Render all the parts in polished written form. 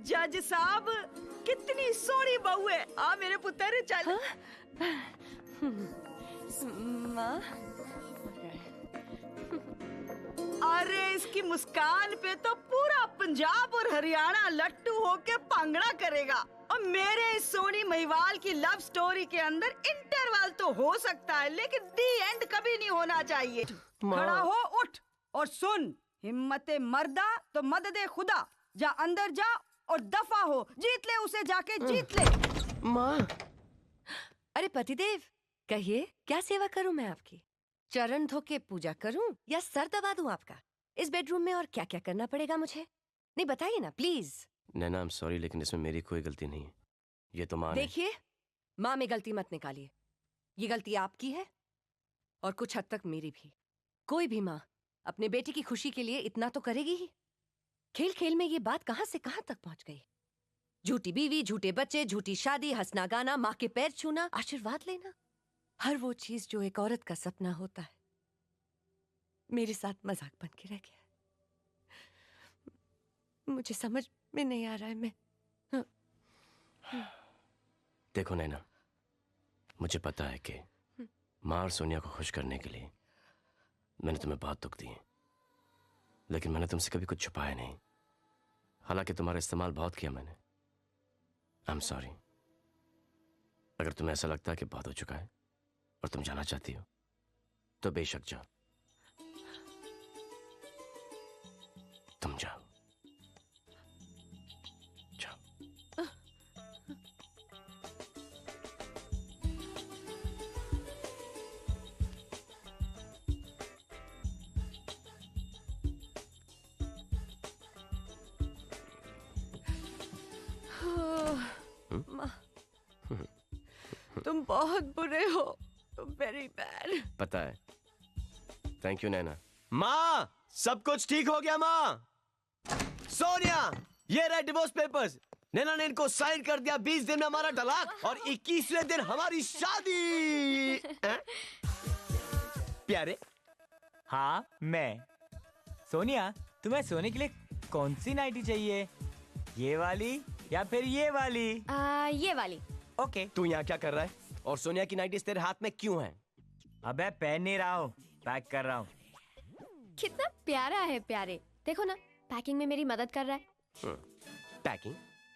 जज साहब, कितनी सोहनी बहू है। आ मेरे पुत्र चल। माँ, अरे इसकी मुस्कान पे तो पूरा पंजाब और हरियाणा लट्टू होके भांगड़ा करेगा। और मेरे इस सोनी महिवाल की लव स्टोरी के अंदर इंटरवल तो हो सकता है, लेकिन दी एंड कभी नहीं होना चाहिए। खड़ा हो, उठ और सुन। हिम्मते मर्दा तो मददे खुदा। जा अंदर जा और दफा हो। जीत ले उसे, जाके जीत ले। माँ। अरे पतिदेव, कहिए क्या सेवा करूं मैं आपकी? चरण धो के पूजा करूं या सर दबा दूं आपका? इस बेडरूम में और क्या क्या करना पड़ेगा मुझे? नहीं बताइए ना please. Naina, I am sorry, लेकिन इसमें मेरी कोई गलती नहीं है। ये तो माँ ने। देखिए, माँ में गलती मत निकालिए। ये गलती आपकी है और कुछ हद तक मेरी भी। कोई भी माँ अपने बेटे की खुशी के लिए इतना तो करेगी ही। खेल खेल में ये बात कहां से कहां तक पहुंच गई। झूठी बीवी, झूठे बच्चे, झूठी शादी, हंसना गाना, माँ के पैर छूना, आशीर्वाद लेना, हर वो चीज जो एक औरत का सपना होता है मेरे साथ मजाक बन के रह गया है। मुझे समझ में नहीं आ रहा है। मैं देखो नैना, मुझे पता है कि माँ और सोनिया को खुश करने के लिए मैंने तुम्हें बहुत दुख दिए, लेकिन मैंने तुमसे कभी कुछ छुपाया नहीं। हालांकि तुम्हारा इस्तेमाल बहुत किया मैंने। I am sorry. अगर तुम्हें ऐसा लगता है कि बहुत हो चुका है और तुम जाना चाहती हो तो बेशक जाओ। तुम जाओ, जाओ। माँ, तुम बहुत बुरे हो। Very bad. पता है। थैंक यू नैना। माँ, सब कुछ ठीक हो गया माँ। सोनिया, ये रहे डिवोर्स पेपर्स। नैना ने इनको साइन कर दिया। 20 दिन में हमारा तलाक और 21वें दिन हमारी शादी। प्यारे। हाँ मैं। सोनिया, तुम्हें सोने के लिए कौन सी नाइटी चाहिए? ये वाली या फिर ये वाली? ये वाली। ओके। तू यहाँ क्या कर रहा है? और सोनिया की नाइटीज तेरे हाथ में क्यों है? अबे पहन नहीं रहा हूँ, पैक कर रहा हूँ। कितना प्यारा है प्यारे। देखो ना, पैकिंग में मेरी मदद कर रहा है। पैकिंग?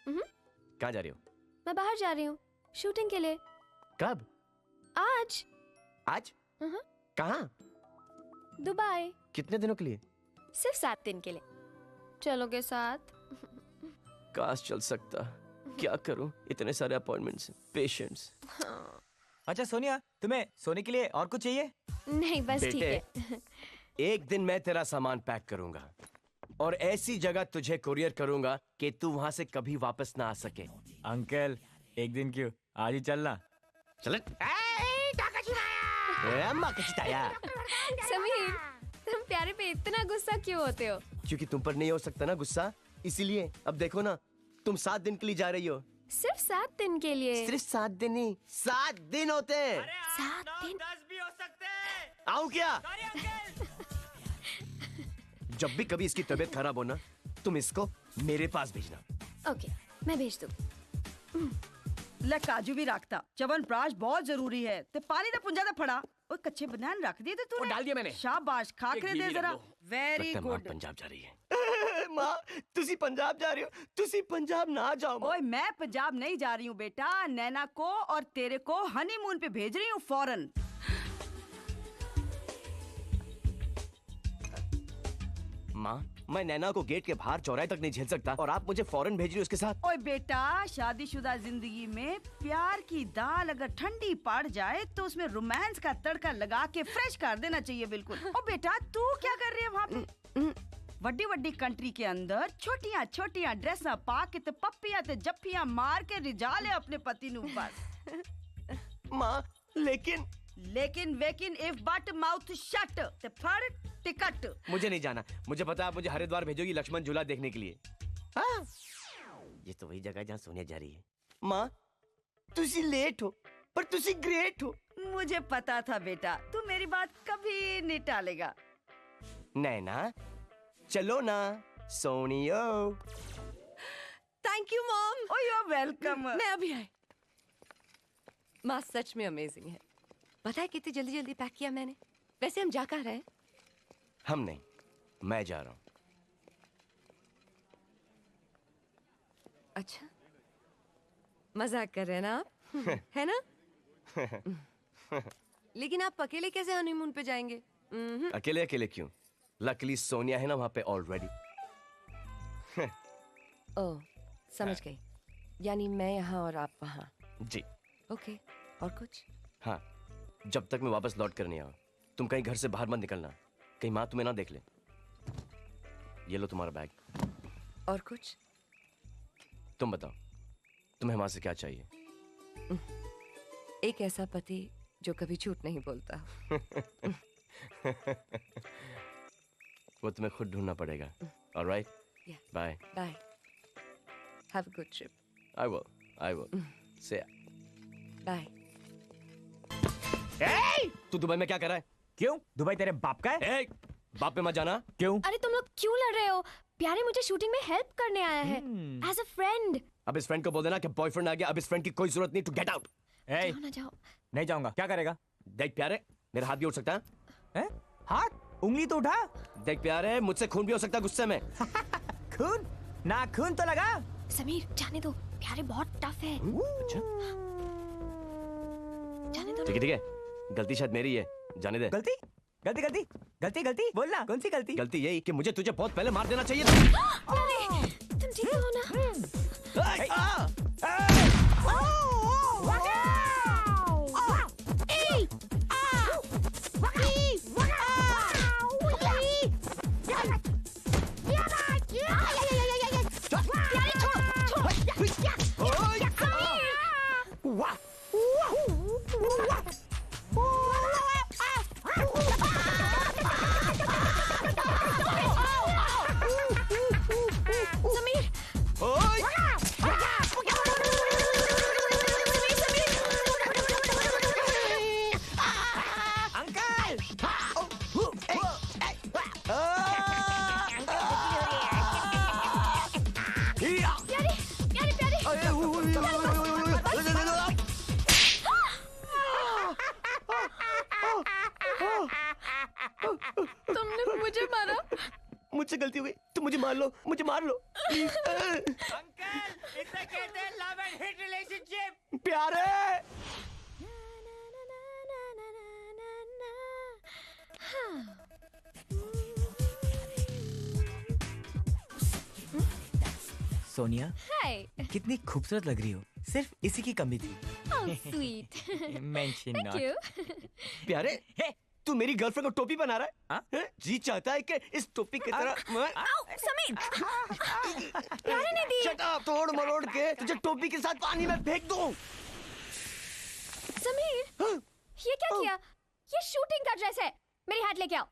कहाँ जा रही हो? मैं बाहर जा रही हूँ शूटिंग के लिए। कब? आज। आज? कहाँ? दुबई। कितने दिनों के लिए? सिर्फ 7 दिन के लिए। चलोगे साथ? काश चल सकता। क्या करूं, इतने सारे अपॉइंटमेंट्स, पेशेंट्स। अच्छा सोनिया, तुम्हें सोने के लिए और कुछ चाहिए? नहीं बस ठीक है। एक दिन मैं तेरा सामान पैक करूंगा और ऐसी जगह तुझे कुरियर करूंगा कि तू वहां से कभी वापस ना आ सके। अंकल, एक दिन क्यों, आज ही चलना। चल। समीर, तुम प्यारे पे इतना गुस्सा क्यों होते हो? क्योंकि तुम पर नहीं हो सकता ना गुस्सा, इसीलिए। अब देखो ना, तुम 7 दिन के लिए जा रही हो। सिर्फ 7 दिन के लिए? सिर्फ 7 दिन ही, 7 दिन होते हैं। 7 दिन? 10 भी हो सकते हैं। आऊं क्या? जब भी कभी इसकी तबीयत खराब हो ना, तुम इसको मेरे पास भेजना। ओके, मैं भेज दूँ। ले काजू भी रखता। चवन प्राश बहुत जरूरी है। ते पानी दा पुंजा दा फड़ा। ओए कच्चे बनान रख दिए थे तूने। डाल दिया मैंने। शाबाश, खाकरे दे जरा। Very good. पंजाब जा रही है। माँ, तुसी पंजाब जा रही हो? तुसी पंजाब ना जाओ। ओए मैं पंजाब नहीं जा रही हूँ बेटा। नैना को और तेरे को हनीमून पे भेज रही हूँ फौरन। माँ, मैं नैना को गेट के बाहर चौराहे तक नहीं झेल सकता और आप मुझे फौरन भेज रही हो उसके साथ। ओए बेटा, शादीशुदा जिंदगी में प्यार की दाल अगर ठंडी पड़ जाए तो उसमें रोमांस का तड़का लगा के फ्रेश कर देना चाहिए बिल्कुल। ओ बेटा, तू क्या कर रही है वहाँ पे? वड्डी वड्डी कंट्री के अंदर छोटियां छोटियां ड्रेसा पा के ते पप्पियां ते जप्पियां मार के रिझा ले अपने पति नु बस। माँ, लेकिन वेकिन इफ बट माउथ शट ते फड़ टिकट। मुझे नहीं जाना। मुझे पता है आप मुझे हरिद्वार भेजोगी लक्ष्मण झूला देखने के लिए। हाँ? ये तो वही जगह है जहाँ सोनिया जा रही है। माँ, तुसी लेट हो पर तुसी ग्रेट हो। मुझे पता था बेटा, तू मेरी बात कभी नहीं टालेगा। नैना, चलो ना सोनियो। Thank you mom. Oh, you're welcome. मैं अभी आई। माँ सच में अमेजिंग है। पता है कितनी जल्दी जल्दी पैक किया मैंने। वैसे हम जा कहाँ रहे हैं? हम नहीं, मैं जा रहा हूँ। अच्छा, मजाक कर रहे हैं ना आप? है ना? लेकिन आप अकेले कैसे हनीमून पे जाएंगे? अकेले अकेले क्यों? लकीली सोनिया है ना वहाँ पे ऑलरेडी। ओह, समझ गई। यानी मैं यहाँ और आप वहाँ। जी। ओके, और कुछ? हाँ, जब तक मैं वापस लौट कर नहीं आऊँ, तुम कहीं घर से बाहर मत निकलना, कहीं माँ तुम्हें ना देख ले। ये लो तुम्हारा बैग। और कुछ? तुम बताओ, तुम्हें माँ से क्या चाहिए? एक ऐसा पति जो कभी झूठ नहीं बोलता। वो तुम्हें खुद ढूंढना पड़ेगा। Alright? Yeah. Bye. Bye. Have a good trip. I will. See ya. Bye. तू दुबई में क्या कर रहा है? क्यों? दुबई तेरे बाप का है? बाप पे मत जाना। क्यों? अरे तुम लोग क्यों लड़ रहे हो? प्यारे मुझे शूटिंग में हेल्प करने आया है एज अ फ्रेंड। अब इस फ्रेंड को बोल देना कि बॉयफ्रेंड आ गया, अब इस फ्रेंड की कोई जरूरत नहीं, टू गेट आउट। जाओ ना जाओ। नहीं जाऊंगा। क्या करेगा? देख प्यारे, मेरा हाथ भी उठ सकता है। हैं? हाथ? उंगली तो उठा। देख प्यारे, मुझसे खून भी हो सकता है गुस्से में। खून? ना खून तो लगा। समीर जाने दो, प्यारे बहुत टफ है। अच्छा, जाने दो ठीक है, गलती शायद मेरी है, जाने दे। गलती? गलती गलती गलती गलती बोलना, कौन सी गलती? गलती यही कि मुझे तुझे बहुत पहले मार देना चाहिए था। अरे तुम ठीक हो ना? तुमने मुझे मारा। मुझसे गलती हो गई, तुम मुझे मार लो, मुझे मार लो। अंकल, इसे कहते हैं लव एंड हिट रिलेशनशिप। प्यारे, सोनिया, हाय, कितनी खूबसूरत लग रही हो। सिर्फ इसी की कमी थी। How sweet. Mention thank not. You. प्यारे, तू मेरी गर्लफ्रेंड को टोपी पहना रहा है? हाँ? हैं? जी चाहता है कि इस टोपी की तरह मैं समीर, प्यारे ने दी। शट अप, तोड़ मरोड़ के तुझे टोपी के साथ पानी में फेंक दूं। समीर, ये क्या किया? ये शूटिंग का ड्रेस है। मेरी हैट लेके आओ।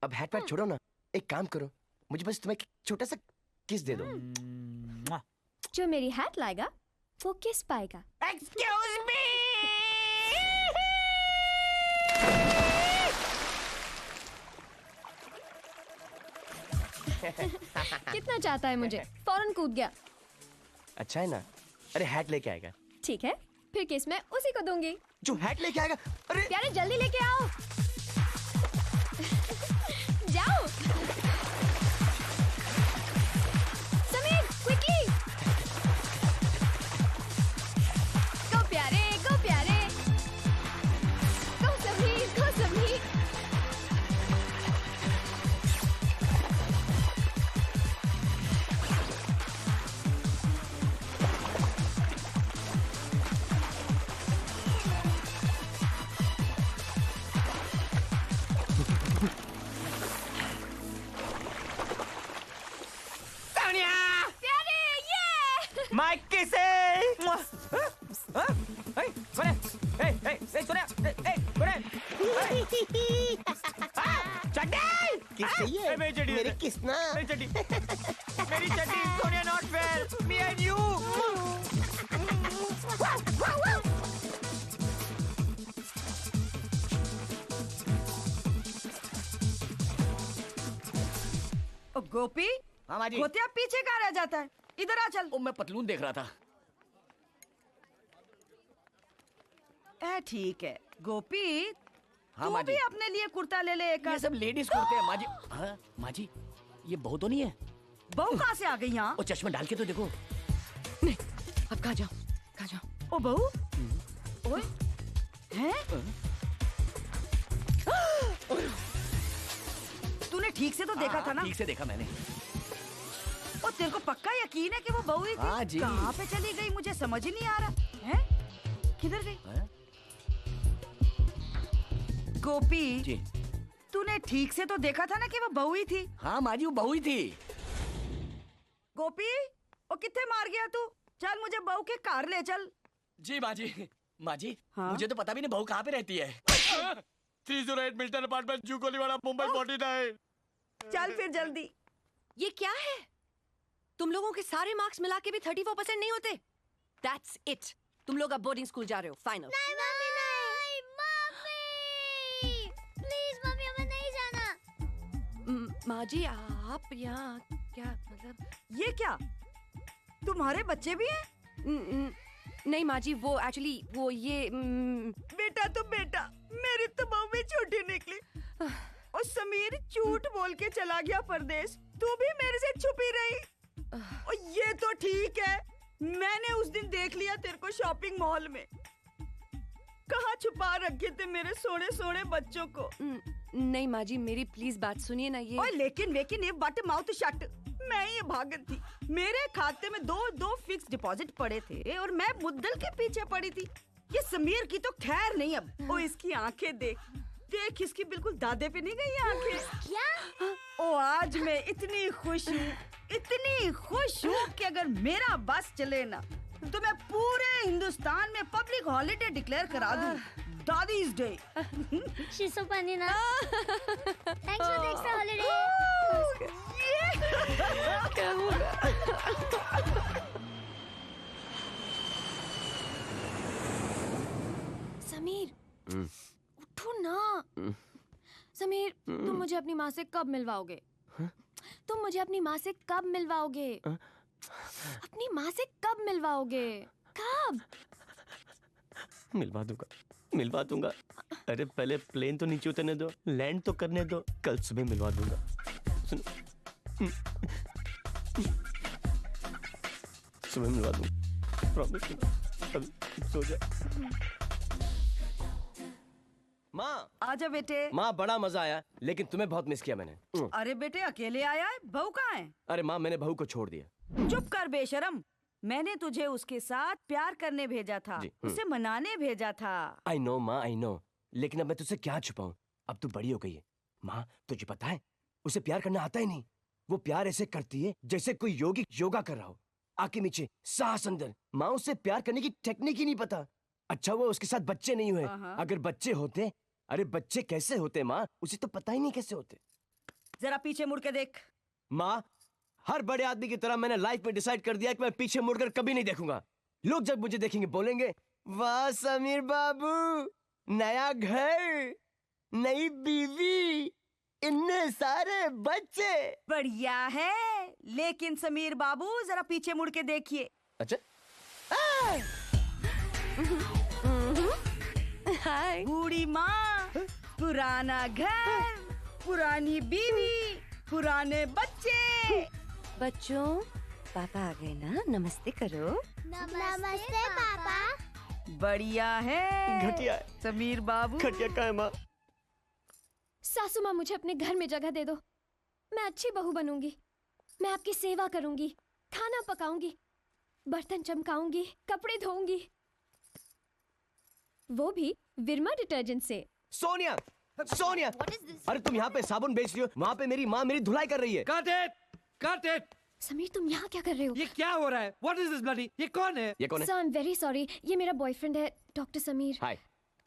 अब हैट पैट छोड़ो ना, एक काम करो, मुझे बस तुम्हें एक छोटा सा किस दे दो। जो मेरी हैट लाएगा वो किस पाएगा। Excuse me. कितना चाहता है मुझे? फौरन कूद गया। अच्छा है ना? अरे हैट लेके आएगा। ठीक है, फिर किस मैं उसी को दूंगी। जो हैट लेके आएगा। अरे प्यारे जल्दी लेके आओ। जाओ समीर, क्विकली। गो प्यारे, गो प्यारे। गो समीर, गो Sameer. My kisses! Hey, Sonia! Hey, Sonia! चड्डी! किस चाहिए? मेरी चड्डी। मेरी किस ना? मेरी चड्डी। मेरी चड्डी। Sonia not fair. Me and you. ओ गोपी, हाँ माँ जी। गोतिया पीछे कहाँ रह जाता है? इधर आ चल। ओ मैं पतलून देख रहा था। ठीक है गोपी, हाँ तू माँ जी। भी अपने लिए कुर्ता ले ले एक। ये सब लेडीज कुर्ते हैं माँ जी। हाँ माँ जी, ये बहू तो नहीं है? बहू कहाँ से आ गई यहाँ? ओ चश्मा डाल के तो देखो। नहीं, अब कहाँ जाओ, कहाँ जाओ? ओ बहू, ओए, हैं? तूने ठीक से तो देखा था ना? ठीक से देखा मैंने। और तेरे को पक्का यकीन है कि वो बहू ही थी? हाँ जी। कहाँ पे चली गई मुझे समझ ही नहीं आ रहा है। किधर गई? गोपी जी। तूने ठीक से तो देखा था ना कि वो बहू ही थी? हाँ माँ जी, वो बहू ही थी। गोपी, ओ किथे मार गया तू? चल मुझे बहू के कार ले चल। जी माँ जी। माँ जी, हाँ? मुझे तो पता भी नहीं बहू कहाँ पे रहती है। 308 मिल्टन अपार्टमेंट, जू कोलीवाड़ा, मुंबई 49। चल फिर जल्दी। ये क्या है? तुम लोगों के सारे मार्क्स मिला के भी 34% नहीं होते। That's it. तुम लोग अब बोर्डिंग स्कूल जा रहे हो, फाइनल। नहीं मम्मी, नहीं मम्मी, प्लीज मम्मी, हमें नहीं जाना। माँ जी, आप यहाँ क्या मतलब? ये क्या, तुम्हारे बच्चे भी हैं? नहीं माँ जी, वो एक्चुअली वो ये बेटा तो बेटा, मेरी तो बहू भी झूठी निकली। और समीर झूठ बोल के चला गया परदेश, तू भी मेरे से छुपी रही। और ये तो ठीक है, मैंने उस दिन देख लिया तेरे को शॉपिंग मॉल में। कहाँ छुपा रखे थे मेरे सोने सोने बच्चों को? नहीं माँ जी, मेरी प्लीज बात सुनिए ना। ये ओए लेकिन ये बट माउथ शट। मैं ये भागत थी, मेरे खाते में दो फिक्स डिपॉजिट पड़े थे और मैं मुद्दल के पीछे पड़ी थी। ये समीर की तो खैर नहीं अब। ओ इसकी आंखें देख, देख इसकी बिल्कुल दादे पे नहीं गई आंखें। क्या? ओ आज मैं इतनी खुश हूँ कि अगर मेरा बस चले ना तो मैं पूरे हिंदुस्तान में पब्लिक हॉलिडे डिक्लेयर करा दूँ, दादीज डे। She's so funny ना। Thanks for the extra holiday। क्या होगा? समीर, उठो ना। समीर, तुम मुझे अपनी माँ से कब मिलवाओगे? तुम मुझे अपनी माँ से कब मिलवाओगे? अपनी माँ से कब मिलवाओगे? कब? मिलवा दूंगा। अरे पहले प्लेन तो नीचे उतरने दो, लैंड तो करने दो, कल सुबह मिलवा दूंगा। सुनो, सुबह मिलवा दूंगा, प्रॉमिस। अभी सो जा। माँ, आजा बेटे। माँ बड़ा मजा आया, लेकिन तुम्हें बहुत मिस किया मैंने। अरे बेटे अकेले आया है, बहू कहाँ है? अरे माँ, मैंने बहू को छोड़ दिया। चुप कर बेशरम, मैंने तुझे उसके साथ प्यार करने भेजा था, जी, उसे मनाने भेजा था। आई नो माँ, आई नो, लेकिन अब मैं तुझसे क्या छुपाऊं? अब तू बड़ी हो गई है। माँ तुझे पता है, उसे प्यार करना आता ही नहीं। वो प्यार ऐसे करती है जैसे कोई योगी योगा कर रहा हो, आंखें नीचे सांस अंदर। माँ उसे प्यार करने की टेक्निक ही नहीं पता। अच्छा वो उसके साथ बच्चे नहीं हुए, अगर बच्चे होते, अरे बच्चे कैसे होते माँ, उसे तो पता ही नहीं कैसे होते। जरा पीछे मुड़ के देख। माँ हर बड़े आदमी की तरह मैंने लाइफ में डिसाइड कर दिया कि मैं पीछे मुड़कर कभी नहीं देखूंगा। लोग जब मुझे देखेंगे बोलेंगे, वाह समीर बाबू, नया घर, नई बीवी, इतने सारे बच्चे। बढ़िया है, लेकिन समीर बाबू जरा पीछे मुड़ के देखिए। अच्छा हाय। बूढ़ी माँ, पुराना घर, पुरानी बीवी, पुराने बच्चे। बच्चों, पापा आ गए ना, नमस्ते करो। नमस्ते पापा। बढ़िया है घटिया है। समीर बाबू। खटिया का है माँ। सासू माँ, मुझे अपने घर में जगह दे दो। मैं अच्छी बहू बनूंगी। मैं आपकी सेवा करूंगी, खाना पकाऊंगी, बर्तन चमकाऊंगी, कपड़े धोऊंगी, वो भी विरमा डिटर्जेंट से। सोनिया, सोनिया, अरे तुम यहाँ पे साबुन बेच रही हो, वहाँ पे मेरी माँ मेरी धुलाई कर रही है। Cut it! समीर, तुम यहाँ क्या कर रहे हो? ये क्या हो रहा है? What is this bloody? ये कौन है? ये कौन है? Sir, I am very sorry, ये मेरा बॉयफ्रेंड है, डॉक्टर समीर। हाय।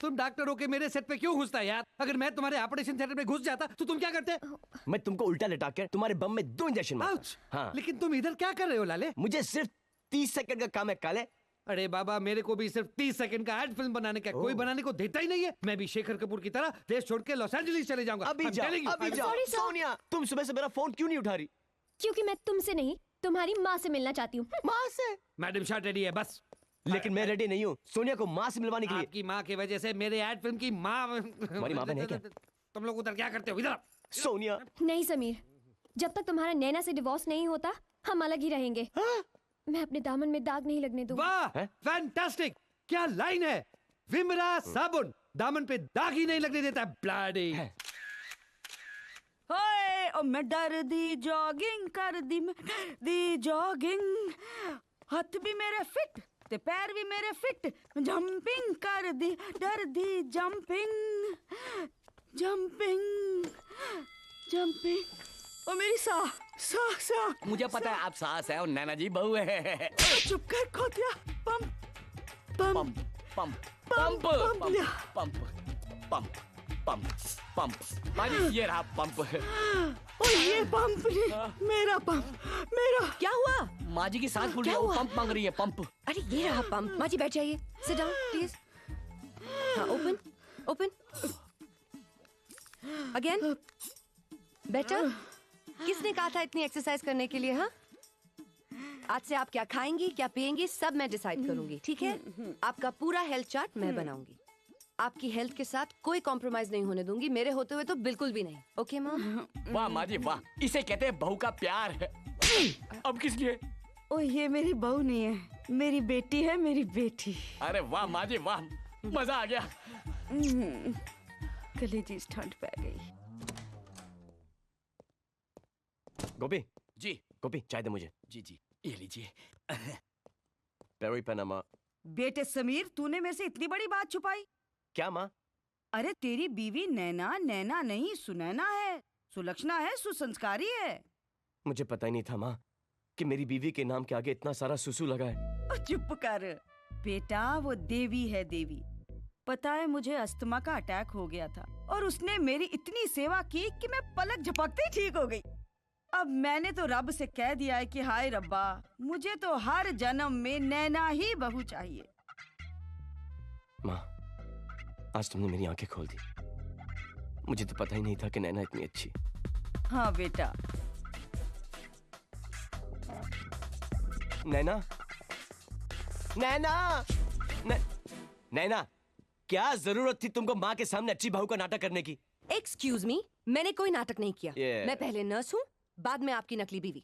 तुम डॉक्टर होके मेरे सेट पे क्यों घुसता है यार? अगर मैं तुम्हारे ऑपरेशन थिएटर में घुस जाता तो तुम क्या करते? मैं तुमको उल्टा लेटा कर तुम्हारे बम में 2 इंजेक्शन मारता। Ouch! हाँ। लेकिन तुम इधर क्या कर रहे हो लाले? मुझे सिर्फ 30 सेकंड का काम है काले। अरे बाबा, मेरे को भी सिर्फ 30 सेकंड का एड फिल्म बनाने का, कोई बनाने को देता ही नहीं है। मैं भी शेखर कपूर की तरह देश छोड़ के लॉस एंजलिस चले जाऊंगा। अभी I'm जाओ, telling you, अभी I'm जाओ। sorry, sir. सोनिया, तुम सुबह से मेरा फोन क्यों नहीं उठा रही? क्योंकि मैं तुमसे नहीं, तुम्हारी माँ से मिलना चाहती हूँ। माँ से? मैडम शॉट रेडी है बस। लेकिन मैं रेडी नहीं हूँ सोनिया को माँ से मिलवाने के लिए। आपकी माँ की वजह से मेरे एड फिल्म की माँ। हमारी माँ बहन है क्या? तुम लोग उधर क्या करते हो? इधर आओ। सोनिया नहीं समीर, जब तक तुम्हारा नैना से डिवोर्स नहीं होता हम अलग ही रहेंगे। मैं अपने दामन में दाग नहीं लगने दूंगी। वाह, फैंटास्टिक, क्या लाइन है। विमरा साबुन दामन पे दाग ही नहीं लगने देता। ब्लडी होए ओ मैं डर दी जॉगिंग कर दी जॉगिंग, हाथ भी मेरे फिट ते पैर भी मेरे फिट, जंपिंग कर दी डर दी जंपिंग जंपिंग जंपिंग। ओ मेरी सा सा सा मुझे पता है आप सास है और नैना जी बहू है। चुप कर खोतिया। Pump pump pump pump pump लिया। पंप पंप पंप पंप माजी ये रहा पंप। ओ ये पंप नहीं, मेरा पंप मेरा। क्या हुआ? माँ जी की सांस फूल रही क्या है, वो हुआ? पंप मांग रही है पंप। अरे ये रहा पंप। माँ जी बैठ जाइए, सिट डाउन प्लीज। हाँ, ओपन ओपन अगेन। बेटर। किसने कहा था इतनी एक्सरसाइज करने के लिए? हाँ, आज से आप क्या खाएंगी क्या पिएंगी सब मैं डिसाइड करूंगी, ठीक है? आपका पूरा हेल्थ चार्ट मैं बनाऊंगी। आपकी हेल्थ के साथ कोई कॉम्प्रोमाइज नहीं होने दूंगी, मेरे होते हुए तो बिल्कुल भी नहीं। ओके माँ? वाह माँ जी वाह, इसे कहते हैं बहू का प्यार। अब किस लिए? ओ ये मेरी बहू नहीं है, मेरी बेटी है, मेरी बेटी। अरे वाह माँ जी वाह, मजा आ गया। कलेजी ठंड पै गई। गोपी, जी गोपी चाय दे मुझे। जी जी ये लीजिए। Perry Panama. बेटे समीर, तूने मेरे से इतनी बड़ी बात छुपाई। क्या माँ? अरे तेरी बीवी नैना नैना नहीं सुनैना है, सुलक्षणा है, सुसंस्कारी है। मुझे पता ही नहीं था माँ कि मेरी बीवी के नाम के आगे इतना सारा सुसु लगा है। ओ, चुप कर बेटा, वो देवी है देवी। पता है मुझे अस्थमा का अटैक हो गया था और उसने मेरी इतनी सेवा की कि मैं पलक झपकते ही ठीक हो गई। अब मैंने तो रब से कह दिया है कि हाय रब्बा, मुझे तो हर जन्म में नैना ही बहू चाहिए। माँ, आज तुमने मेरी आंखें खोल दी। मुझे तो पता ही नहीं था कि नैना इतनी अच्छी। हाँ बेटा। नैना, नैना, नैना, क्या जरूरत थी तुमको माँ के सामने अच्छी बहू का नाटक करने की? एक्सक्यूज मी, मैंने कोई नाटक नहीं किया। Yeah. मैं पहले नर्स हूँ, बाद में आपकी नकली बीवी।